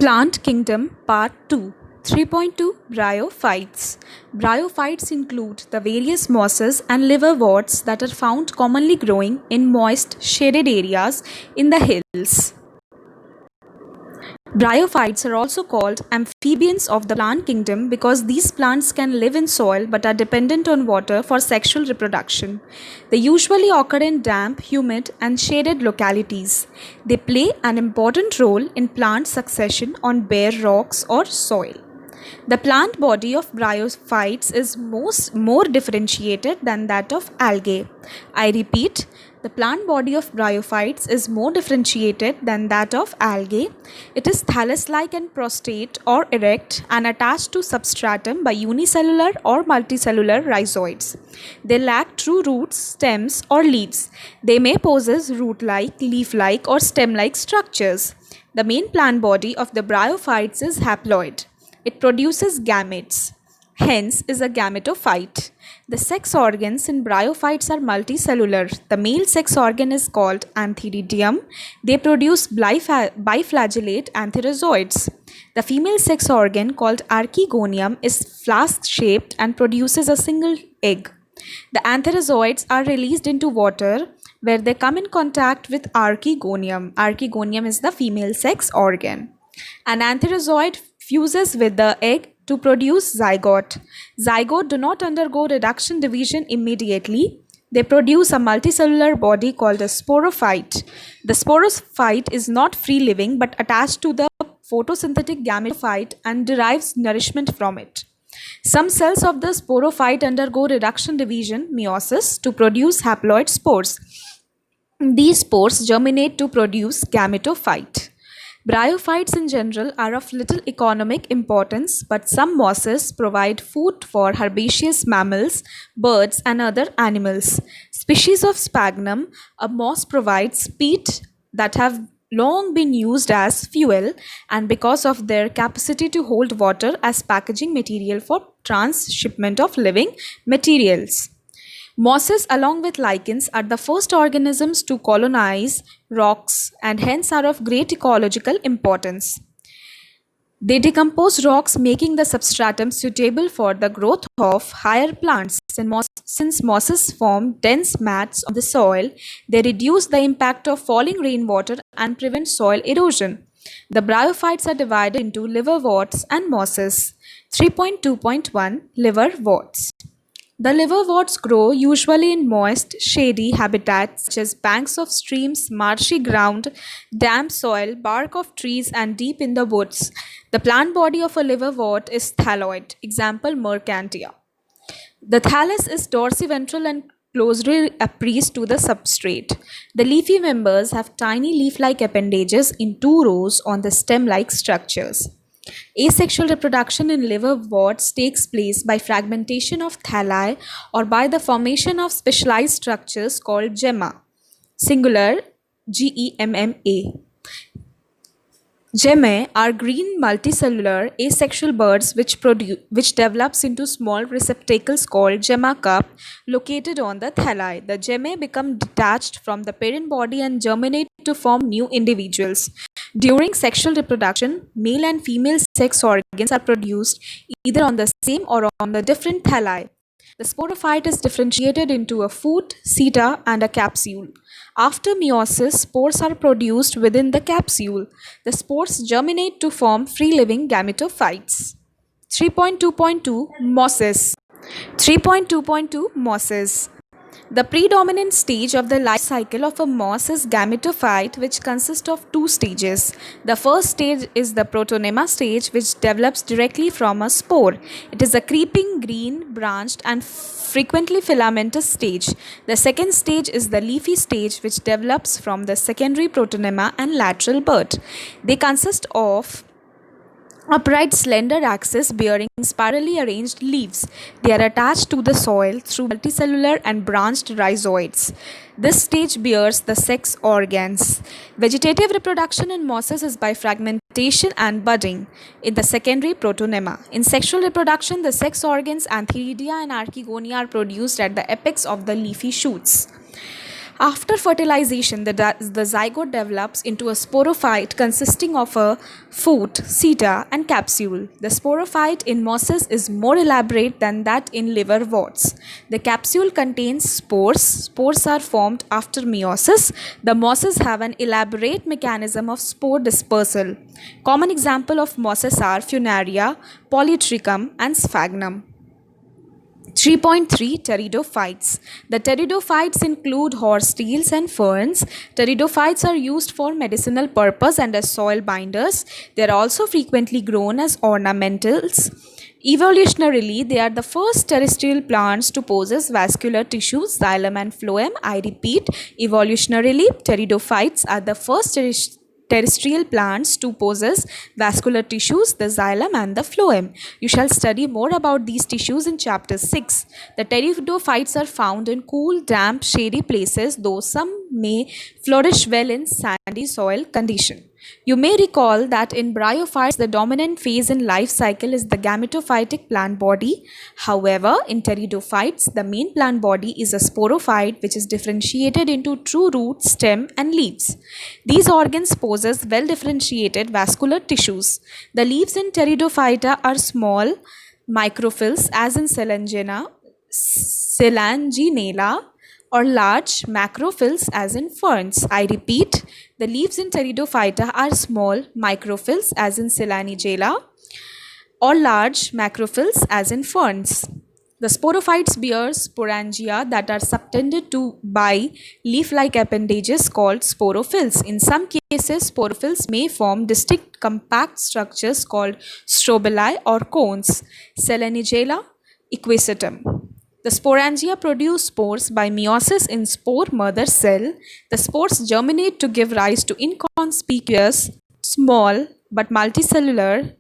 Plant Kingdom Part 2 3.2 Bryophytes. Bryophytes include the various mosses and liverworts that are found commonly growing in moist, shaded areas in the hills. Bryophytes are also called amphibians of the plant kingdom because these plants can live in soil but are dependent on water for sexual reproduction. They usually occur in damp, humid, and shaded localities. They play an important role in plant succession on bare rocks or soil. The plant body of bryophytes is more differentiated than that of algae. I repeat, the plant body of bryophytes is more differentiated than that of algae. It is thallus-like and prostrate or erect and attached to substratum by unicellular or multicellular rhizoids. They lack true roots, stems, or leaves. They may possess root-like, leaf-like, or stem-like structures. The main plant body of the bryophytes is haploid. It produces gametes, hence is a gametophyte. The sex organs in bryophytes are multicellular. The male sex organ is called antheridium. They produce biflagellate antherozoids. The female sex organ called archegonium is flask-shaped and produces a single egg. The antherozoids are released into water where they come in contact with archegonium. Archegonium is the female sex organ. An antherozoid fuses with the egg to produce zygote. Zygote do not undergo reduction division immediately. They produce a multicellular body called a sporophyte. The sporophyte is not free living but attached to the photosynthetic gametophyte and derives nourishment from it. Some cells of the sporophyte undergo reduction division, meiosis, to produce haploid spores. These spores germinate to produce gametophyte. Bryophytes in general are of little economic importance, but some mosses provide food for herbaceous mammals, birds, and other animals. Species of sphagnum, a moss, provides peat that have long been used as fuel and because of their capacity to hold water as packaging material for transshipment of living materials. Mosses, along with lichens, are the first organisms to colonize rocks and hence are of great ecological importance. They decompose rocks, making the substratum suitable for the growth of higher plants. Since mosses form dense mats on the soil, they reduce the impact of falling rainwater and prevent soil erosion. The bryophytes are divided into liverworts and mosses. 3.2.1 Liverworts. The liverworts grow usually in moist, shady habitats such as banks of streams, marshy ground, damp soil, bark of trees, and deep in the woods. The plant body of a liverwort is thalloid, example Mercantia. The thallus is dorsiventral and closely appressed to the substrate. The leafy members have tiny leaf-like appendages in two rows on the stem-like structures. Asexual reproduction in liverworts takes place by fragmentation of thalli or by the formation of specialized structures called gemma, singular Gemma. Gemmae are green multicellular asexual buds which develops into small receptacles called gemma cup located on the thalli. The gemmae become detached from the parent body and germinate to form new individuals. During sexual reproduction, male and female sex organs are produced either on the same or on the different thalli. The sporophyte is differentiated into a foot, seta, and a capsule. After meiosis, spores are produced within the capsule. The spores germinate to form free-living gametophytes. 3.2.2 Mosses. 3.2.2 Mosses. The predominant stage of the life cycle of a moss is gametophyte, which consists of two stages. The first stage is the protonema stage, which develops directly from a spore. It is a creeping, green, branched, and frequently filamentous stage. The second stage is the leafy stage, which develops from the secondary protonema and lateral bud. They consist of upright slender axis bearing spirally arranged leaves. They are attached to the soil through multicellular and branched rhizoids. This stage bears the sex organs. Vegetative reproduction in mosses is by fragmentation and budding in the secondary protonema. In sexual reproduction, the sex organs antheridia and archegonia are produced at the apex of the leafy shoots. After fertilization, the zygote develops into a sporophyte consisting of a foot, seta, and capsule. The sporophyte in mosses is more elaborate than that in liverworts. The capsule contains spores. Spores are formed after meiosis. The mosses have an elaborate mechanism of spore dispersal. Common example of mosses are Funaria, Polytrichum, and Sphagnum. 3.3 Pteridophytes. The pteridophytes include horsetails and ferns. Pteridophytes are used for medicinal purpose and as soil binders. They are also frequently grown as ornamentals. Evolutionarily, they are the first terrestrial plants to possess vascular tissues, xylem and phloem. I repeat, evolutionarily, pteridophytes are the first terrestrial plants to possess vascular tissues, the xylem and the phloem. You shall study more about these tissues in chapter 6. The pteridophytes are found in cool, damp, shady places, though some may flourish well in sandy soil condition. You may recall that in bryophytes, the dominant phase in life cycle is the gametophytic plant body. However, in pteridophytes, the main plant body is a sporophyte which is differentiated into true root, stem and leaves. These organs possess well-differentiated vascular tissues. The leaves in pteridophyta are small microphylls as in Selanginella, or large macrophylls as in ferns. I repeat, the leaves in pteridophyta are small microphylls as in Selanigella, or large macrophylls as in ferns. The sporophytes bear sporangia that are subtended to by leaf-like appendages called sporophylls. In some cases, sporophylls may form distinct compact structures called strobili or cones. Selanigella equisetum. The sporangia produce spores by meiosis in spore mother cell. The spores germinate to give rise to inconspicuous, small but multicellular,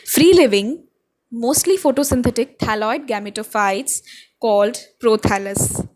free-living, mostly photosynthetic thalloid gametophytes called prothallus.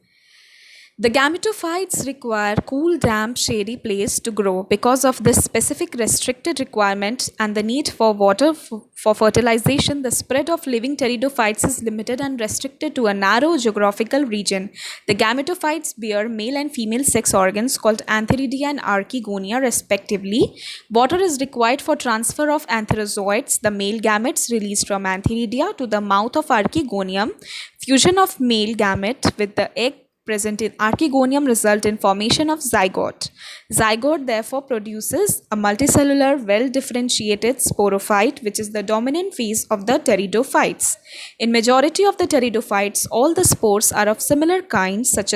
The gametophytes require cool, damp, shady place to grow. Because of this specific restricted requirement and the need for water for fertilization, the spread of living pteridophytes is limited and restricted to a narrow geographical region. The gametophytes bear male and female sex organs called antheridia and archegonia respectively. Water is required for transfer of antherozoids, the male gametes released from antheridia, to the mouth of archegonium. Fusion of male gamete with the egg present in archegonium result in formation of zygote. Zygote therefore produces a multicellular, well-differentiated sporophyte, which is the dominant phase of the pteridophytes. In majority of the pteridophytes, all the spores are of similar kind, such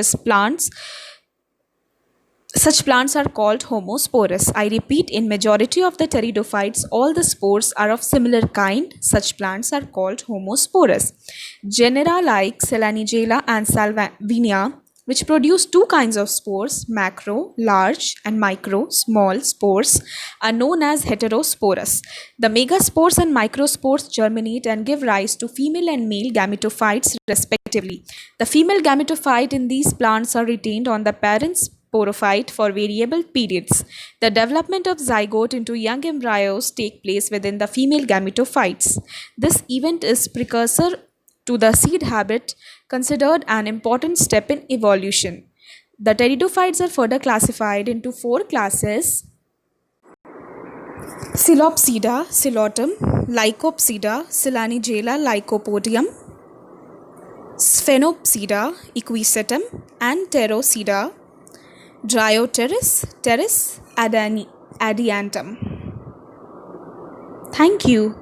plants are called homosporous. I repeat, in majority of the pteridophytes, all the spores are of similar kind. Such plants are called homosporous. Genera like Selanigella and Salvinia, which produce two kinds of spores, macro, large, and micro, small spores, are known as heterosporous. The megaspores and microspores germinate and give rise to female and male gametophytes respectively. The female gametophyte in these plants are retained on the parent's sporophyte for variable periods. The development of zygote into young embryos take place within the female gametophytes. This event is precursor to the seed habit, considered an important step in evolution. The pteridophytes are further classified into four classes: Psilopsida, Psilotum, Lycopsida, Selanigella, Lycopodium, Sphenopsida, Equisetum, and Pterosida, Dryoteris, Teris, Adiantum. Thank you.